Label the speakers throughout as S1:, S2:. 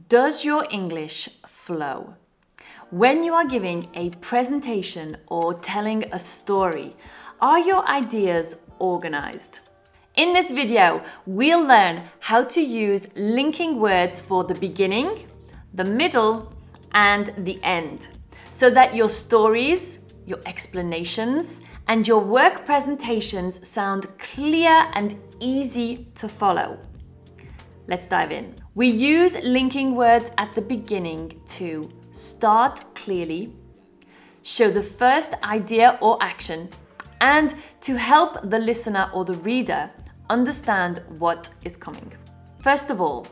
S1: Does your English flow? When you are giving a presentation or telling a story, are your ideas organized? In this video, we'll learn how to use linking words for the beginning, the middle, and the end, so that your stories, your explanations, and your work presentations sound clear and easy to follow. Let's dive in. We use linking words at the beginning to start clearly, show the first idea or action, and to help the listener or the reader understand what is coming. First of all,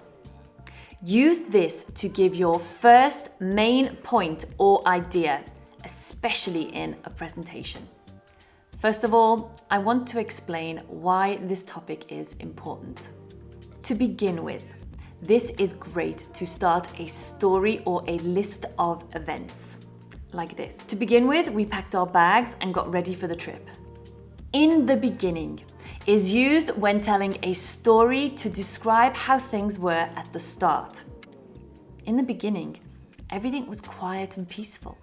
S1: use this to give your first main point or idea, especially in a presentation. First of all, I want to explain why this topic is important. To begin with, this is great to start a story or a list of events, like this. To begin with, we packed our bags and got ready for the trip. In the beginning is used when telling a story to describe how things were at the start. In the beginning, everything was quiet and peaceful.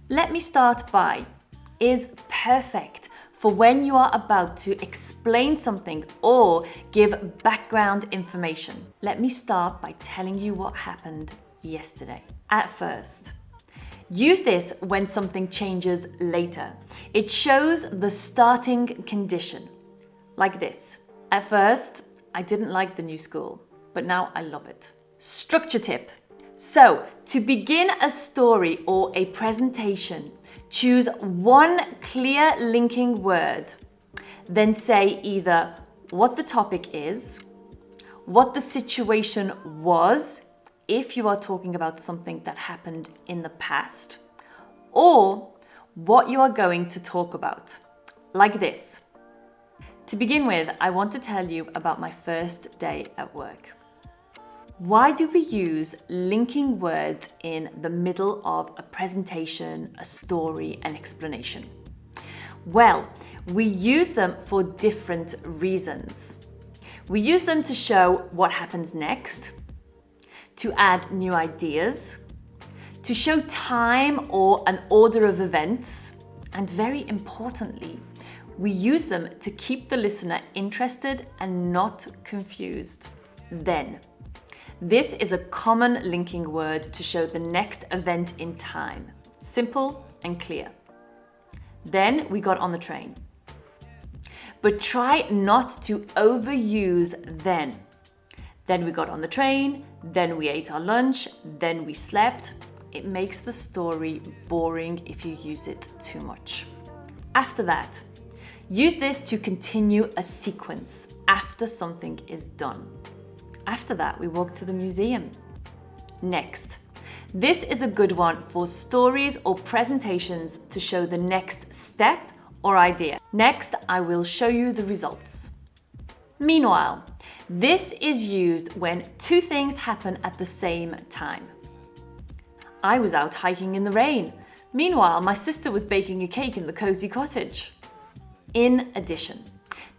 S1: Let me start by is perfect for when you are about to explain something or give background information. Let me start by telling you what happened yesterday. At first, use this when something changes later. It shows the starting condition, like this. At first, I didn't like the new school, but now I love it. Structure tip. So, to begin a story or a presentation, choose one clear linking word, then say either what the topic is, what the situation was, if you are talking about something that happened in the past, or what you are going to talk about, like this. To begin with, I want to tell you about my first day at work. Why do we use linking words in the middle of a presentation, a story, an explanation? Well, we use them for different reasons. We use them to show what happens next, to add new ideas, to show time or an order of events, and very importantly, we use them to keep the listener interested and not confused. Then, this is a common linking word to show the next event in time. Simple and clear. Then we got on the train. But try not to overuse then. Then we got on the train, then we ate our lunch, then we slept. It makes the story boring if you use it too much. After that, use this to continue a sequence after something is done. After that, we walk to the museum. Next, this is a good one for stories or presentations to show the next step or idea. Next, I will show you the results. Meanwhile, this is used when two things happen at the same time. I was out hiking in the rain. Meanwhile, my sister was baking a cake in the cozy cottage. In addition,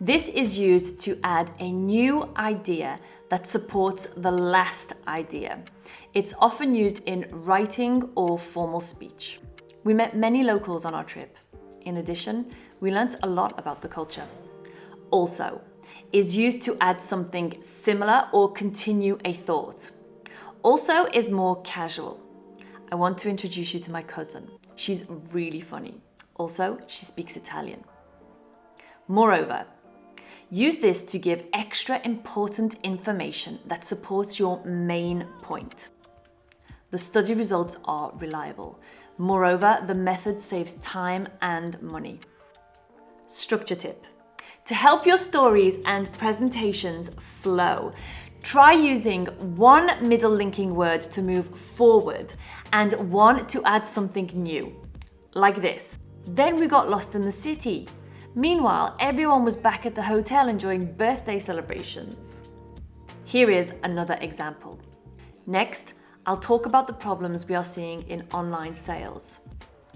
S1: this is used to add a new idea that supports the last idea. It's often used in writing or formal speech. We met many locals on our trip. In addition, we learnt a lot about the culture. Also, is used to add something similar or continue a thought. Also is more casual. I want to introduce you to my cousin. She's really funny. Also, she speaks Italian. Moreover, use this to give extra important information that supports your main point. The study results are reliable. Moreover, the method saves time and money. Structure tip. To help your stories and presentations flow, try using one middle linking word to move forward and one to add something new, like this. Then we got lost in the city. Meanwhile, everyone was back at the hotel enjoying birthday celebrations. Here is another example. Next, I'll talk about the problems we are seeing in online sales.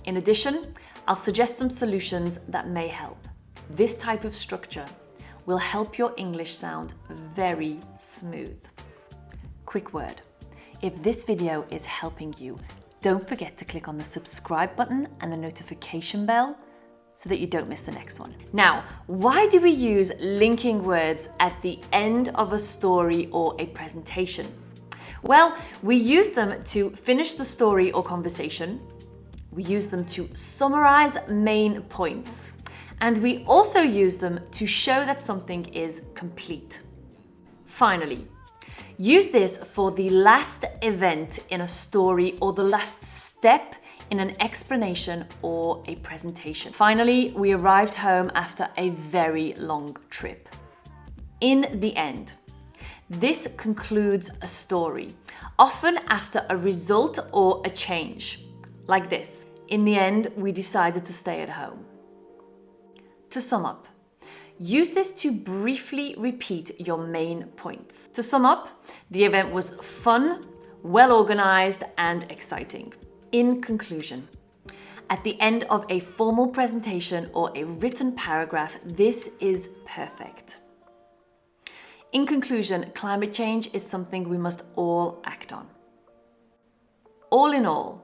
S1: In addition, I'll suggest some solutions that may help. This type of structure will help your English sound very smooth. Quick word. If this video is helping you, don't forget to click on the subscribe button and the notification bell so that you don't miss the next one. Now, why do we use linking words at the end of a story or a presentation? Well, we use them to finish the story or conversation. We use them to summarize main points. And we also use them to show that something is complete. Finally, use this for the last event in a story or the last step in an explanation or a presentation. Finally, we arrived home after a very long trip. In the end, this concludes a story, often after a result or a change, like this. In the end, we decided to stay at home. To sum up, use this to briefly repeat your main points. To sum up, the event was fun, well organized, and exciting. In conclusion, at the end of a formal presentation or a written paragraph, this is perfect. In conclusion, climate change is something we must all act on. All in all,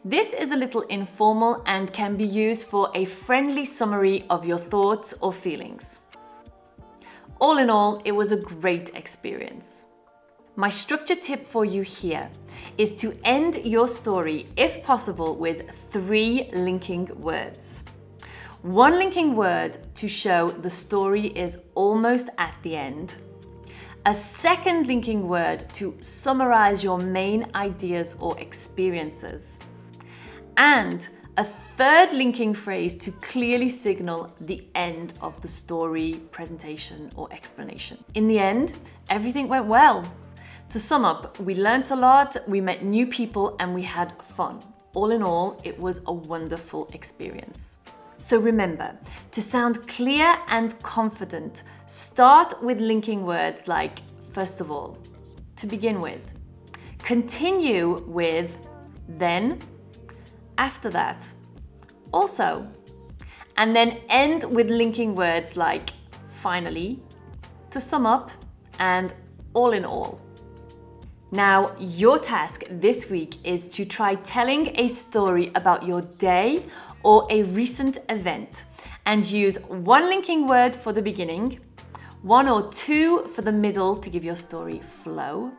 S1: this is a little informal and can be used for a friendly summary of your thoughts or feelings. All in all, it was a great experience. My structure tip for you here is to end your story, if possible, with 3 linking words. 1 linking word to show the story is almost at the end. A second linking word to summarize your main ideas or experiences. And a third linking phrase to clearly signal the end of the story, presentation, or explanation. In the end, everything went well. To sum up, we learnt a lot, we met new people, and we had fun. All in all, it was a wonderful experience. So remember, to sound clear and confident, start with linking words like, first of all, to begin with. Continue with then, after that, also. And then end with linking words like finally, to sum up, and all in all. Now, your task this week is to try telling a story about your day or a recent event and use 1 linking word for the beginning, 1 or 2 for the middle to give your story flow,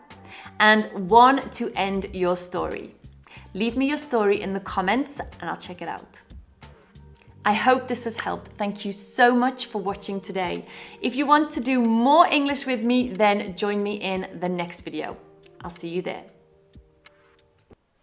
S1: and 1 to end your story. Leave me your story in the comments and I'll check it out. I hope this has helped. Thank you so much for watching today. If you want to do more English with me, then join me in the next video. I'll see you there.